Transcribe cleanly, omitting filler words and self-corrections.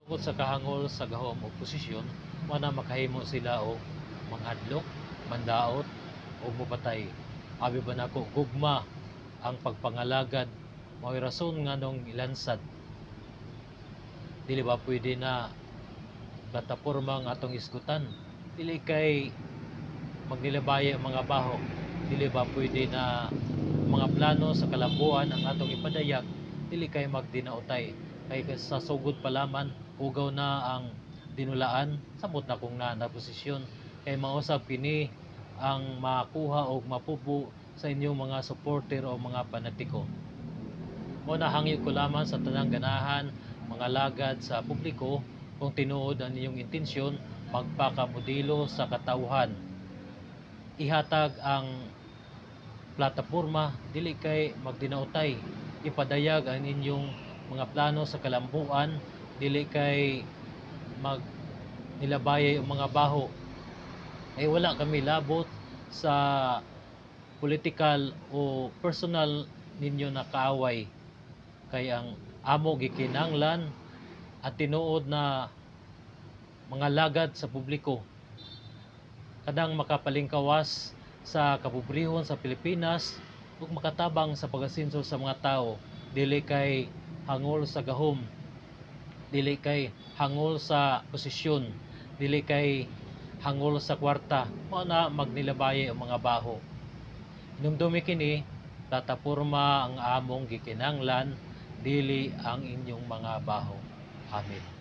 Tungod sa kahangol sa gahom o posisyon, mana makahimo sila og manghadlok, mandaot o mupatay. Abi ba nako gugma ang pagpangalagad mao'y rason nga nung ilansad. Dili ba pwede na plataporma ang atong isgutan? Dili kay magnilabaya ang mga baho. Dili ba pwede na mga plano sa kalambuan ang atong ipadayag? Dili kay magdinautay. Kay sa sugod palaman, ugaw na ang dinulaan, sabot na kung na posisyon. Kay mausap kini ang makuha o mapubo sa inyong mga supporter o mga panatiko. Muna hangyo ko lamang sa tanang ganahan, mga lagad sa publiko, kung tinuod ang inyong intensyon, magpakamodelo sa katauhan. Ihatag ang plataporma, dili kay magdinautay. Ipadayag ang inyong mga plano sa kalambuan, dili kay nilabay ang mga baho. Ay wala kami labot sa political o personal ninyo na kaaway. Kay ang amo gikinanglan at tinuod na mga lagad sa publiko. Kadang makapalingkawas sa kapobrehon sa Pilipinas ug makatabang sa pagasinso sa mga tao, dili kay hangol sa gahom, dili kay hangol sa posisyon, dili kay hangol sa kwarta, mao na magnilabay ang mga baho. Numdumi kini, plataporma ang among gikinanglan, dili ang inyong mga baho. Amen.